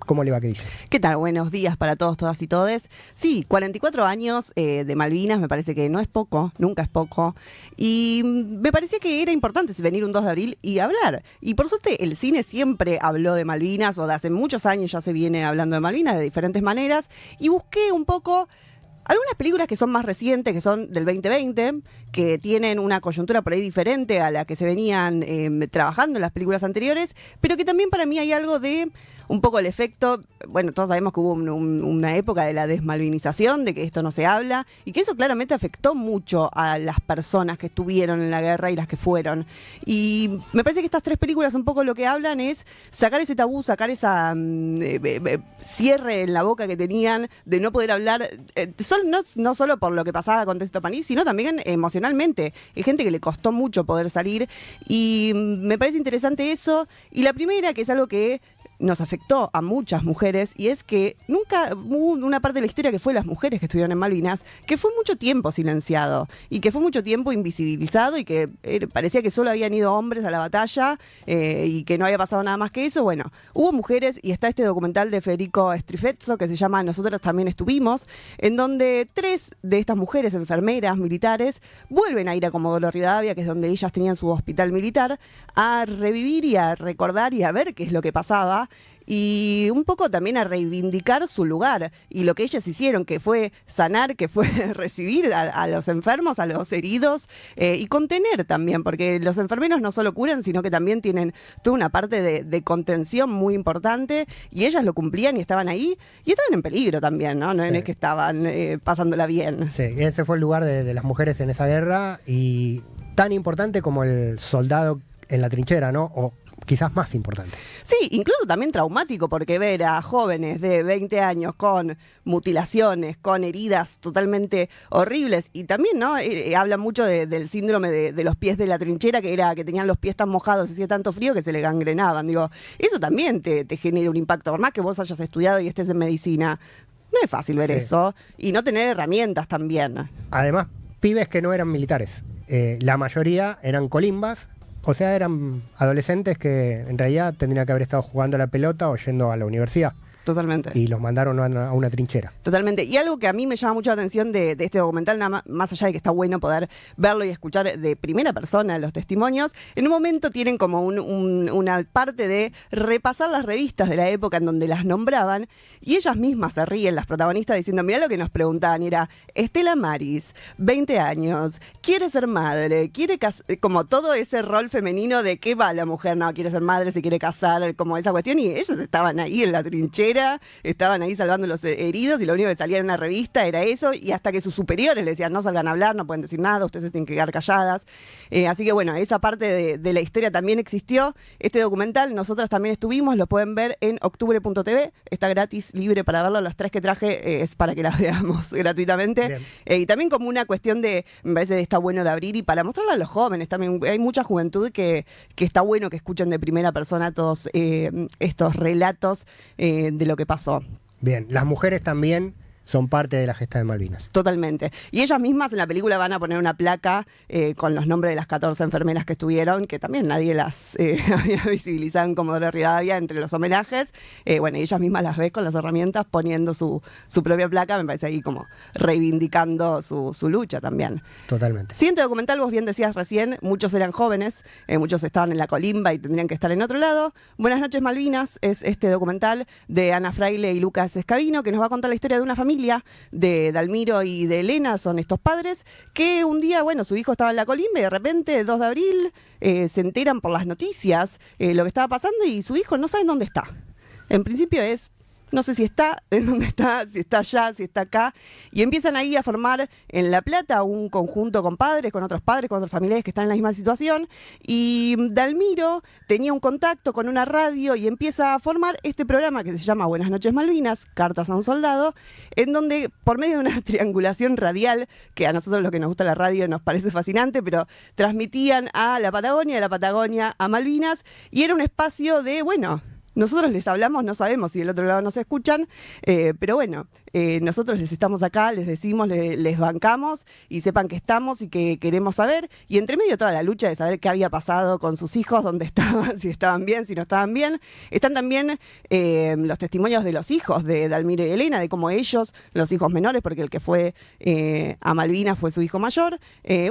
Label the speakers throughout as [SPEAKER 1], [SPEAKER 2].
[SPEAKER 1] ¿Cómo le va? ¿Qué dice?
[SPEAKER 2] ¿Qué tal? Buenos días para todos, todas y todes. Sí, 44 años de Malvinas, me parece que no es poco, nunca es poco. Y me parecía que era importante venir un 2 de abril y hablar. Y por suerte el cine siempre habló de Malvinas, o de hace muchos años ya se viene hablando de Malvinas de diferentes maneras. Y busqué un poco algunas películas que son más recientes, que son del 2020, que tienen una coyuntura por ahí diferente a la que se venían trabajando en las películas anteriores, pero que también para mí hay algo de un poco el efecto, bueno, todos sabemos que hubo una época de la desmalvinización, de que esto no se habla, y que eso claramente afectó mucho a las personas que estuvieron en la guerra y las que fueron. Y me parece que estas tres películas un poco lo que hablan es sacar ese tabú, sacar esa cierre en la boca que tenían de no poder hablar, no solo por lo que pasaba con Tito Panís, sino también emocionalmente. Hay gente que le costó mucho poder salir, y me parece interesante eso. Y la primera, que es algo que nos afectó a muchas mujeres, y es que nunca hubo una parte de la historia que fue las mujeres que estuvieron en Malvinas, que fue mucho tiempo silenciado, y que fue mucho tiempo invisibilizado, y que parecía que solo habían ido hombres a la batalla, y que no había pasado nada más que eso. Bueno, hubo mujeres, y está este documental de Federico Strifezzo, que se llama Nosotras también estuvimos, en donde 3 de estas mujeres, enfermeras, militares, vuelven a ir a Comodoro Rivadavia, que es donde ellas tenían su hospital militar, a revivir y a recordar y a ver qué es lo que pasaba, y un poco también a reivindicar su lugar y lo que ellas hicieron, que fue sanar, que fue recibir a los enfermos, a los heridos, y contener también, porque los enfermeros no solo curan, sino que también tienen toda una parte de contención muy importante, y ellas lo cumplían y estaban ahí, y estaban en peligro también, ¿no? No
[SPEAKER 1] Sí.
[SPEAKER 2] es que estaban pasándola bien.
[SPEAKER 1] Sí, ese fue el lugar de las mujeres en esa guerra, y tan importante como el soldado en la trinchera, ¿no? O quizás más importante.
[SPEAKER 2] Sí, incluso también traumático, porque ver a jóvenes de 20 años con mutilaciones, con heridas totalmente horribles, y también, ¿no? Habla mucho del síndrome de los pies de la trinchera, que era que tenían los pies tan mojados, hacía tanto frío que se le gangrenaban. Digo, eso también te genera un impacto, por más que vos hayas estudiado y estés en medicina. No es fácil ver eso, y no tener herramientas también.
[SPEAKER 1] Además, pibes que no eran militares. La mayoría eran colimbas. O sea, eran adolescentes que en realidad tendrían que haber estado jugando a la pelota o yendo a la universidad.
[SPEAKER 2] Totalmente.
[SPEAKER 1] Y los mandaron a una trinchera.
[SPEAKER 2] Totalmente. Y algo que a mí me llama mucho la atención de este documental, nada más allá de que está bueno poder verlo y escuchar de primera persona los testimonios, en un momento tienen como una parte de repasar las revistas de la época en donde las nombraban, y ellas mismas se ríen, las protagonistas, diciendo, mirá lo que nos preguntaban, y era Estela Maris, 20 años, quiere ser madre, quiere como todo ese rol femenino de qué va la mujer, no, quiere ser madre, se quiere casar, como esa cuestión, y ellos estaban ahí en la trinchera, estaban ahí salvando los heridos, y lo único que salía en una revista era eso, y hasta que sus superiores le decían, no salgan a hablar, no pueden decir nada, ustedes se tienen que quedar calladas. Así que bueno, esa parte de la historia también existió. Este documental, nosotras también estuvimos, lo pueden ver en octubre.tv, está gratis, libre para verlo. Las 3 que traje es para que las veamos gratuitamente. Y también como una cuestión me parece que está bueno de abrir, y para mostrarle a los jóvenes también. Hay mucha juventud que está bueno que escuchen de primera persona todos estos relatos de lo que pasó.
[SPEAKER 1] Bien, las mujeres también son parte de la gesta de Malvinas.
[SPEAKER 2] Totalmente. Y ellas mismas en la película van a poner una placa con los nombres de las 14 enfermeras que estuvieron, que también nadie las había visibilizado en Comodoro Rivadavia entre los homenajes. Bueno, y ellas mismas las ves con las herramientas poniendo su propia placa, me parece ahí como reivindicando su lucha también.
[SPEAKER 1] Totalmente.
[SPEAKER 2] Siguiente documental, vos bien decías recién, muchos eran jóvenes, muchos estaban en la colimba y tendrían que estar en otro lado. Buenas noches Malvinas es este documental de Ana Fraile y Lucas Escabino, que nos va a contar la historia de una familia de Dalmiro y de Elena, son estos padres, que un día, bueno, su hijo estaba en la colimba y de repente, 2 de abril, se enteran por las noticias lo que estaba pasando, y su hijo no sabe dónde está. En principio no sé si está, en dónde está, si está allá, si está acá, y empiezan ahí a formar en La Plata un conjunto con padres, con otros familiares que están en la misma situación, y Dalmiro tenía un contacto con una radio y empieza a formar este programa que se llama Buenas noches Malvinas, Cartas a un soldado, en donde por medio de una triangulación radial, que a nosotros los que nos gusta la radio nos parece fascinante, pero transmitían a la Patagonia, de la Patagonia a Malvinas, y era un espacio de, bueno, nosotros les hablamos, no sabemos si del otro lado nos escuchan, pero bueno, nosotros les estamos acá, les decimos, les bancamos y sepan que estamos y que queremos saber. Y entre medio toda la lucha de saber qué había pasado con sus hijos, dónde estaban, si estaban bien, si no estaban bien. Están también los testimonios de los hijos de Dalmiro y Elena, de cómo ellos, los hijos menores, porque el que fue a Malvinas fue su hijo mayor,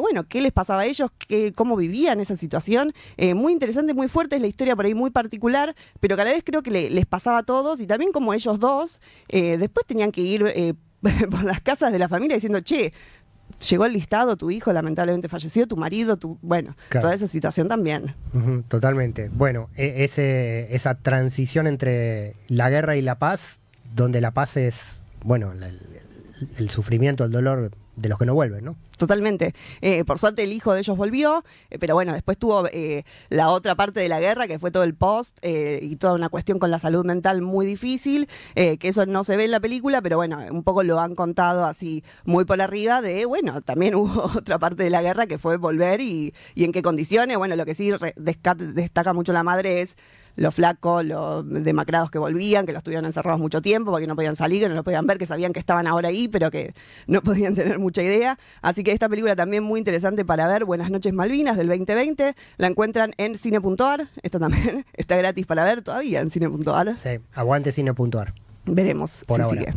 [SPEAKER 2] bueno, qué les pasaba a ellos, cómo vivían esa situación. Muy interesante, muy fuerte, es la historia por ahí muy particular, pero que a la vez creo que les pasaba a todos, y también como ellos dos después tenían que ir por las casas de la familia diciendo, che, llegó el listado, tu hijo lamentablemente falleció, tu marido, bueno,
[SPEAKER 1] claro.
[SPEAKER 2] Toda esa situación también.
[SPEAKER 1] Totalmente. Bueno, esa transición entre la guerra y la paz, donde la paz es, bueno, el sufrimiento, el dolor de los que no vuelven, ¿no?
[SPEAKER 2] Totalmente. Por suerte el hijo de ellos volvió, pero bueno, después tuvo la otra parte de la guerra, que fue todo el post y toda una cuestión con la salud mental muy difícil, que eso no se ve en la película, pero bueno, un poco lo han contado así muy por arriba de, bueno, también hubo otra parte de la guerra que fue volver y en qué condiciones. Bueno, lo que sí destaca mucho la madre es los flacos, los demacrados que volvían, que los tuvieron encerrados mucho tiempo porque no podían salir, que no los podían ver, que sabían que estaban ahora ahí, pero que no podían tener mucha idea. Así que esta película también muy interesante para ver, Buenas noches Malvinas, del 2020. La encuentran en cine.ar. Esta también está gratis para ver todavía en cine.ar.
[SPEAKER 1] Sí, aguante cine.ar.
[SPEAKER 2] Veremos
[SPEAKER 1] por
[SPEAKER 2] si
[SPEAKER 1] ahora
[SPEAKER 2] sigue.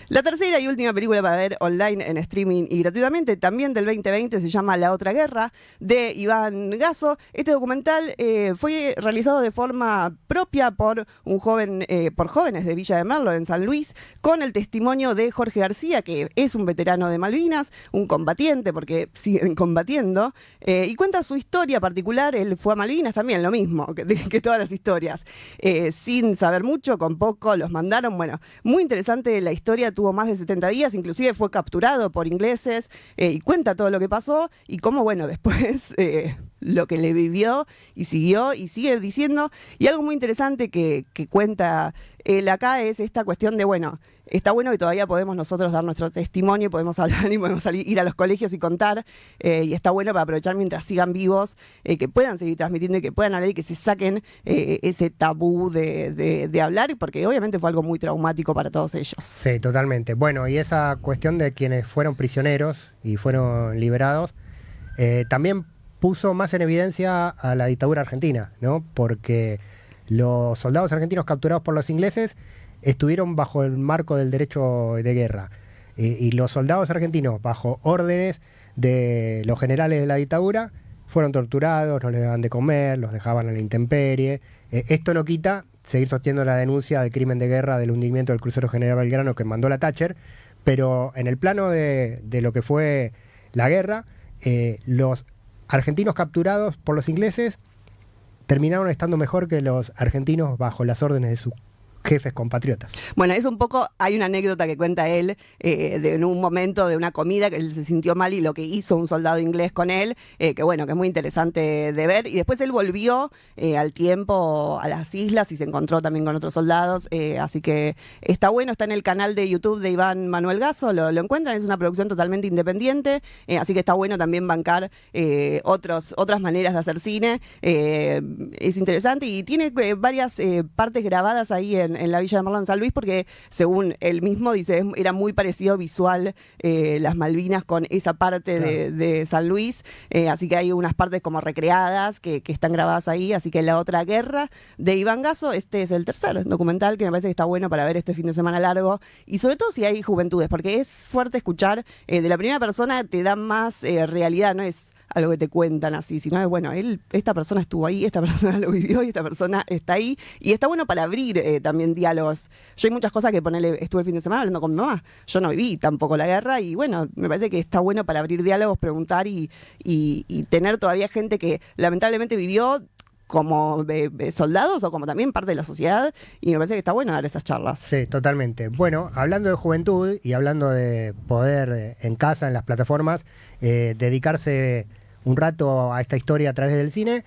[SPEAKER 2] La tercera y última película para ver online en streaming y gratuitamente, también del 2020, se llama La Otra Guerra, de Iván Gasso. Este documental fue realizado de forma propia por por jóvenes de Villa de Merlo, en San Luis, con el testimonio de Jorge García, que es un veterano de Malvinas, un combatiente, porque siguen combatiendo, y cuenta su historia particular. Él fue a Malvinas también, lo mismo que todas las historias, sin saber mucho, con poco, los mandaron. Bueno, muy interesante la historia, tuvo más de 70 días, inclusive fue capturado por ingleses, y cuenta todo lo que pasó y cómo, bueno, después lo que le vivió y siguió y sigue diciendo. Y algo muy interesante que cuenta él acá es esta cuestión de, bueno, está bueno que todavía podemos nosotros dar nuestro testimonio y podemos hablar y podemos ir a los colegios y contar, y está bueno para aprovechar mientras sigan vivos, que puedan seguir transmitiendo y que puedan hablar y que se saquen ese tabú de hablar, porque obviamente fue algo muy traumático para todos ellos.
[SPEAKER 1] Sí, totalmente. Bueno, y esa cuestión de quienes fueron prisioneros y fueron liberados, también puso más en evidencia a la dictadura argentina, ¿no? Porque los soldados argentinos capturados por los ingleses estuvieron bajo el marco del derecho de guerra, y los soldados argentinos, bajo órdenes de los generales de la dictadura, fueron torturados, no les daban de comer, los dejaban a la intemperie. Esto no quita seguir sosteniendo la denuncia del crimen de guerra del hundimiento del crucero General Belgrano que mandó la Thatcher, pero en el plano de lo que fue la guerra, los argentinos capturados por los ingleses terminaron estando mejor que los argentinos bajo las órdenes de sus jefes compatriotas.
[SPEAKER 2] Bueno, es un poco, hay una anécdota que cuenta él en un momento de una comida que él se sintió mal y lo que hizo un soldado inglés con él, que bueno, que es muy interesante de ver. Y después él volvió al tiempo a las islas y se encontró también con otros soldados, así que está bueno, está en el canal de YouTube de Iván Manuel Gasso, lo encuentran, es una producción totalmente independiente, así que está bueno también bancar otras maneras de hacer cine. Es interesante y tiene varias partes grabadas ahí en la Villa de Merlo, en San Luis, porque según él mismo dice, era muy parecido visual las Malvinas con esa parte de San Luis, así que hay unas partes como recreadas que están grabadas ahí. Así que La Otra Guerra, de Iván Gasso, este es el tercer documental que me parece que está bueno para ver este fin de semana largo, y sobre todo si hay juventudes, porque es fuerte escuchar de la primera persona, te da más realidad, no es algo que te cuentan así, sino es, bueno, esta persona estuvo ahí, esta persona lo vivió y esta persona está ahí, y está bueno para abrir también diálogos. Yo hay muchas cosas que estuve el fin de semana hablando con mi mamá, yo no viví tampoco la guerra, y bueno, me parece que está bueno para abrir diálogos, preguntar y tener todavía gente que lamentablemente vivió como soldados o como también parte de la sociedad, y me parece que está bueno dar esas charlas.
[SPEAKER 1] Sí, totalmente. Bueno, hablando de juventud y hablando de poder en casa, en las plataformas, dedicarse un rato a esta historia a través del cine,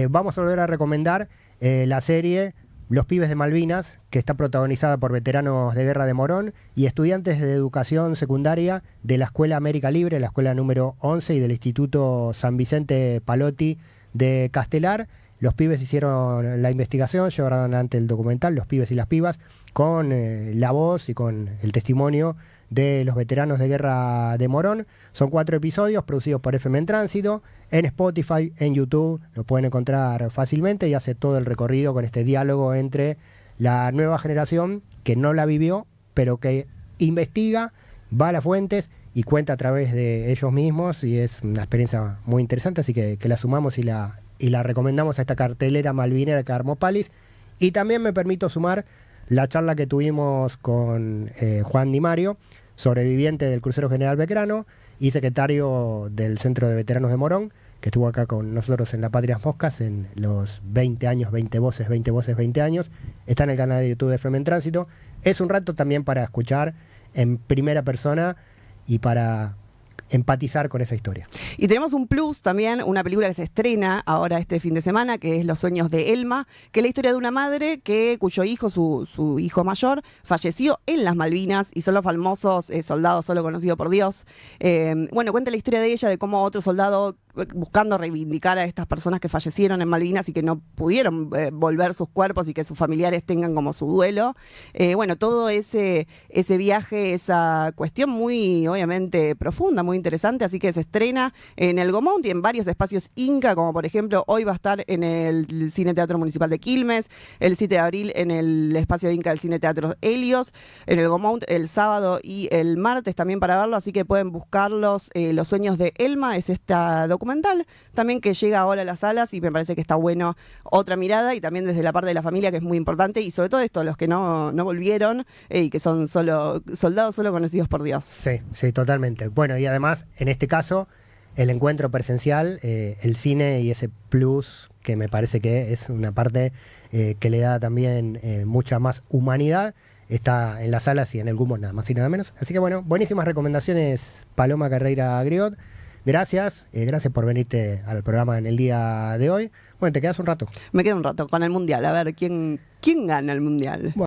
[SPEAKER 1] vamos a volver a recomendar la serie Los Pibes de Malvinas, que está protagonizada por veteranos de guerra de Morón y estudiantes de educación secundaria de la Escuela América Libre, la escuela número 11, y del Instituto San Vicente Palotti de Castelar. los pibes hicieron la investigación, llevaron adelante el documental, Los pibes y las pibas, con la voz y con el testimonio de los veteranos de guerra de Morón. Son 4 episodios producidos por FM en Tránsito, en Spotify, en YouTube, lo pueden encontrar fácilmente y hace todo el recorrido con este diálogo entre la nueva generación que no la vivió, pero que investiga, va a las fuentes y cuenta a través de ellos mismos, y es una experiencia muy interesante, así que la sumamos y la recomendamos a esta cartelera malvinera que armó Palis. Y también me permito sumar la charla que tuvimos con Juan Di Mario, sobreviviente del crucero General Belgrano y secretario del Centro de Veteranos de Morón, que estuvo acá con nosotros en La Patrias Moscas en los 20 años, 20 voces, 20 años. Está en el canal de YouTube de FM en Tránsito. Es un rato también para escuchar en primera persona y para empatizar con esa historia.
[SPEAKER 2] Y tenemos un plus también, una película que se estrena ahora este fin de semana, que es Los sueños de Elma, que es la historia de una madre cuyo hijo, su hijo mayor, falleció en las Malvinas, y son los famosos soldados solo conocidos por Dios. Bueno, cuenta la historia de ella, de cómo otro soldado, buscando reivindicar a estas personas que fallecieron en Malvinas y que no pudieron volver sus cuerpos y que sus familiares tengan como su duelo. Bueno, todo ese viaje, esa cuestión muy, obviamente, profunda, muy interesante, así que se estrena en el Gomont y en varios espacios Inca, como por ejemplo hoy va a estar en el Cine Teatro Municipal de Quilmes, el 7 de abril en el espacio Inca del Cine Teatro Helios, en el Gomont el sábado y el martes también para verlo, así que pueden buscarlos. Los sueños de Elma es esta documental también que llega ahora a las salas y me parece que está bueno, otra mirada, y también desde la parte de la familia, que es muy importante, y sobre todo esto, los que no volvieron y que son solo soldados solo conocidos por Dios.
[SPEAKER 1] Sí, sí, totalmente. Bueno, y además, en este caso, el encuentro presencial, el cine y ese plus que me parece que es una parte que le da también mucha más humanidad, está en las salas y en el Gumón, nada más y nada menos. Así que bueno, buenísimas recomendaciones, Paloma Carreira Griot. Gracias, gracias por venirte al programa en el día de hoy. Bueno, te quedas un rato.
[SPEAKER 2] Me quedo un rato con el Mundial, a ver quién gana el Mundial. Bueno.